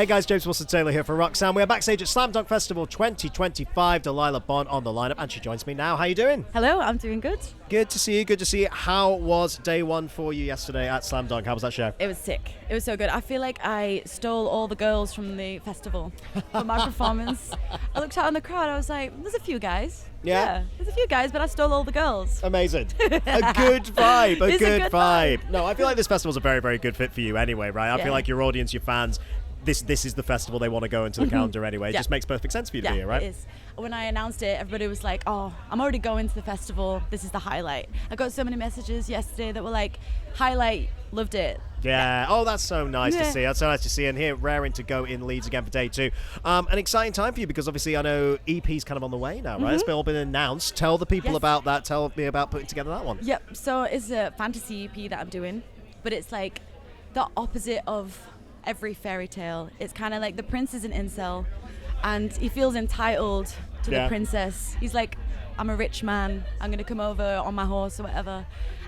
Hey guys, James Wilson-Taylor here for Roxanne. We are backstage at Slam Dunk Festival 2025. Delilah Bon on the lineup, and she joins me now. How you doing? Hello, I'm doing good. Good to see you, good to see you. How was day one for you yesterday at Slam Dunk? How was that show? It was sick. It was so good. I feel like I stole all the girls from the festival for my performance. I looked out in the crowd, I was like, there's a few guys. Yeah, there's a few guys, but I stole all the girls. Amazing. A good vibe. It's a good vibe. No, I feel like this festival's a very, very good fit for you anyway, right? I Yeah. feel like your audience, your fans, this is the festival they want to go into the calendar anyway. It Yeah. just makes perfect sense for you to be here, right? It is. When I announced it, everybody was like, oh, I'm already going to the festival. This is the highlight. I got so many messages yesterday that were like, highlight, loved it. Yeah. Oh, that's so nice to Yeah. see. That's so nice to see. And here, raring to go in Leeds again for day two. An exciting time for you because obviously I know EP's kind of on the way now, right? It's all been announced. Tell the people Yes. about that. Tell me about putting together that one. Yep, so it's a fantasy EP that I'm doing, but it's like the opposite of every fairy tale. It's kind of like the prince is an incel and he feels entitled to Yeah. the princess. He's like, I'm a rich man, I'm going to come over on my horse or whatever.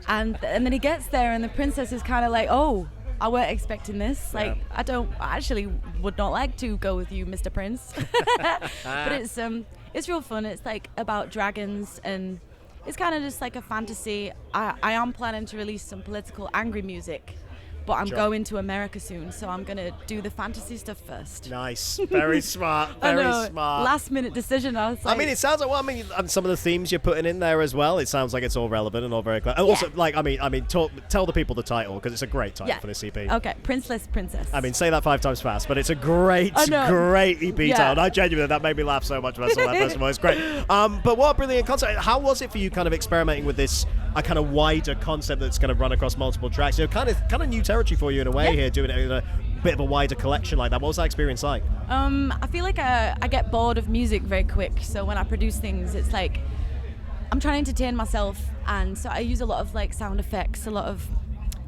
And then he gets there and the princess is kind of like, oh, I weren't expecting this. Like, I actually would not like to go with you, Mr. Prince. But it's real fun. It's like about dragons and it's kind of just like a fantasy. I am planning to release some political angry music, but I'm going to America soon, so I'm going to do the fantasy stuff first. Nice. Very smart. I Very know, smart. last minute decision. I was like, I mean, it sounds like, and some of the themes you're putting in there as well, it sounds like it's all relevant and all very clear. And also, like, tell the people the title, because it's a great title for this EP. Okay, Princeless Princess. I mean, say that 5 times fast, but it's a great, I know. great EP Yeah. title. And I genuinely, that made me laugh so much when I saw that first of all. It's great. But what a brilliant concept. How was it for you kind of experimenting with this a kind of wider concept that's going to run across multiple tracks? You know, kind of new territory for you in a way here, doing it in a bit of a wider collection like that. What was that experience like? I feel like I get bored of music very quick, so when I produce things, it's like I'm trying to entertain myself, and so I use a lot of like sound effects, a lot of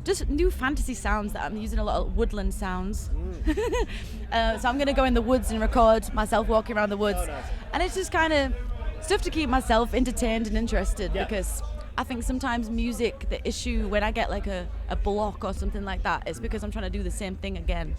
just new fantasy sounds. That I'm using a lot of woodland sounds. So I'm gonna go in the woods and record myself walking around the woods, and it's just kind of stuff to keep myself entertained and interested because I think sometimes music, the issue when I get like a block or something like that, is because I'm trying to do the same thing again.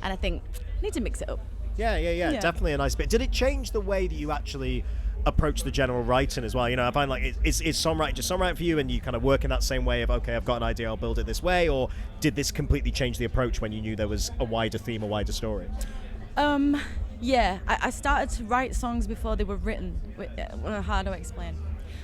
And I think I need to mix it up. Yeah. Definitely a nice bit. Did it change the way that you actually approach the general writing as well? You know, I find like, is songwriting just songwriting for you and you kind of work in that same way of, okay, I've got an idea, I'll build it this way? Or did this completely change the approach when you knew there was a wider theme, a wider story? Yeah, I started to write songs before they were written. How do I explain?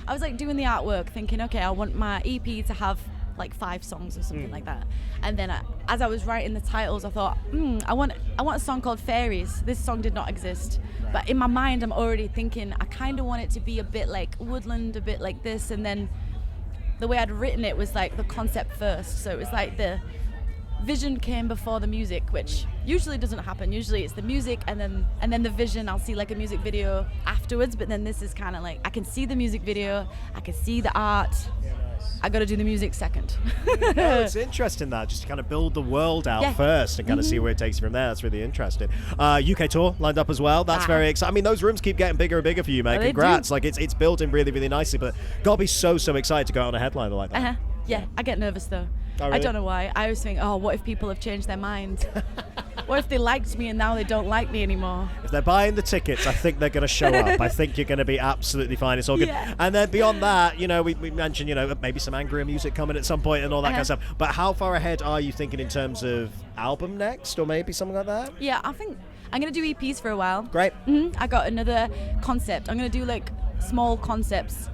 I was like doing the artwork thinking, okay, I want my EP to have like 5 songs or something like that. And then as I was writing the titles, I thought, I want a song called Fairies. This song did not exist. But in my mind, I'm already thinking, I kind of want it to be a bit like woodland, a bit like this. And then the way I'd written it was like the concept first. So it was like the vision came before the music, which usually doesn't happen. Usually it's the music and then the vision. I'll see like a music video afterwards, but then this is kind of like I can see the music video, I can see the art. I got to do the music second. No, it's interesting that just to kind of build the world out first and kind of see where it takes you from there. That's really interesting. UK tour lined up as well. That's very exciting. I mean, those rooms keep getting bigger and bigger for you, mate. Congrats! Like it's building really, really nicely. But gotta be so excited to go on a headliner like that. Yeah, I get nervous though. Oh, really? I don't know why. I always think, what if people have changed their minds? What if they liked me and now they don't like me anymore? If they're buying the tickets, I think they're going to show up. I think you're going to be absolutely fine. It's all good. Yeah. And then beyond that, you know, we mentioned, you know, maybe some angrier music coming at some point and all that kind of stuff. But how far ahead are you thinking in terms of album next or maybe something like that? Yeah, I think I'm going to do EPs for a while. Great. I got another concept. I'm going to do like small concepts.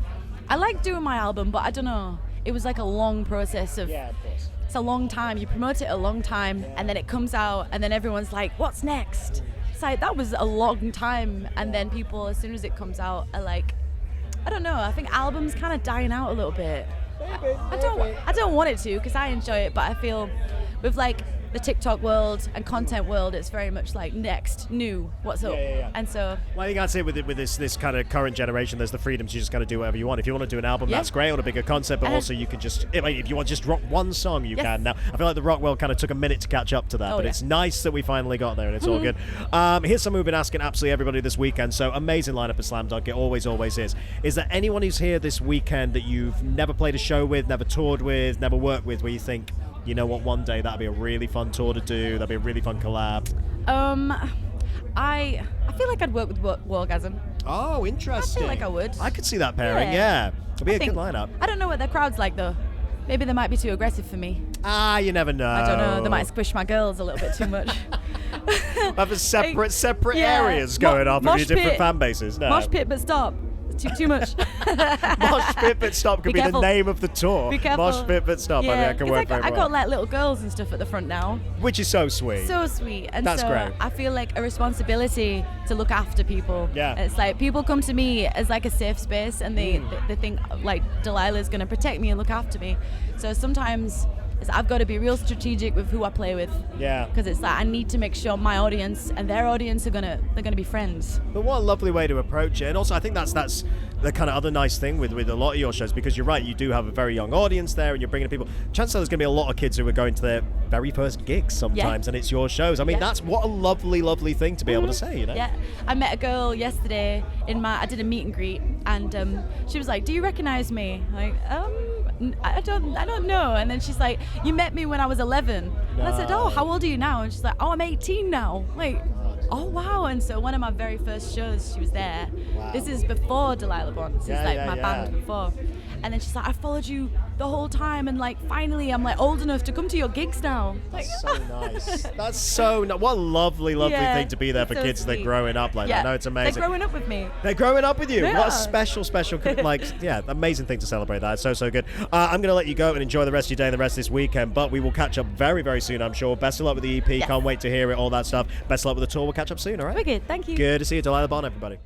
I like doing my album, but I don't know. It was like a long process of... Yeah, of course. It's a long time. You promote it a long time, and then it comes out, and then everyone's like, what's next? It's like, that was a long time. And then people, as soon as it comes out, are like, I don't know. I think albums kind of dying out a little bit. I don't want it to, because I enjoy it, but I feel with like the TikTok world and content world, it's very much like next, new, what's up. And so... Well, you got to say with this kind of current generation, there's the freedom to just kind of do whatever you want. If you want to do an album, that's great, or a bigger concept, but also you can just, if you want to just rock one song, you can. Now, I feel like the rock world kind of took a minute to catch up to that, but it's nice that we finally got there, and it's all good. Here's someone we've been asking absolutely everybody this weekend, so amazing lineup at Slam Dunk, it always is. Is there anyone who's here this weekend that you've never played a show with, never toured with, never worked with, where you think, you know what, one day that'd be a really fun tour to do, that'd be a really fun collab? I feel like I'd work with Wargasm. Oh, interesting. I feel like I would. I could see that pairing, yeah. It'd be a good lineup. I don't know what their crowd's like, though. Maybe they might be too aggressive for me. You never know. I don't know. They might squish my girls a little bit too much. Have a separate areas going off of your different fan bases. No. Mosh pit, but stop. Too much. Mosh pit, but stop could be the name of the tour. Be careful. Mosh pit, but stop. Yeah. I mean, I can work very well. I got like little girls and stuff at the front now. Which is so sweet. So sweet. And that's great. I feel like a responsibility to look after people. Yeah. It's like people come to me as like a safe space, and they think like Delilah's going to protect me and look after me. So sometimes I've got to be real strategic with who I play with. Yeah. Because it's like I need to make sure my audience and their audience they're gonna be friends. But what a lovely way to approach it. And also I think that's the kind of other nice thing with a lot of your shows, because you're right, you do have a very young audience there and you're bringing people. Chances are there's going to be a lot of kids who are going to their very first gigs sometimes, and it's your shows. I mean, that's what a lovely thing to be able to say, you know? Yeah. I met a girl yesterday I did a meet and greet, and she was like, "Do you recognize me?" Like, I don't know. And then she's like, "You met me when I was 11." And I said, "Oh, how old are you now?" And she's like, "Oh, I'm 18 now." Like, oh wow. And so one of my very first shows, she was there. Wow. This is before Delilah Bon. This is like my band before. And then she's like, "I followed you the whole time, and like finally I'm like old enough to come to your gigs now." Like, that's so nice. That's so what a lovely thing to be there for kids that are growing up like that. No, it's amazing. They're growing up with me. They're growing up with you. Yeah. What a special amazing thing to celebrate that. It's so good. I'm going to let you go and enjoy the rest of your day and the rest of this weekend, but we will catch up very soon, I'm sure. Best of luck with the EP. Can't wait to hear it, all that stuff. Best of luck with the tour. We'll catch up soon, all right? Wicked. Thank you. Good to see you, Delilah Bon, everybody.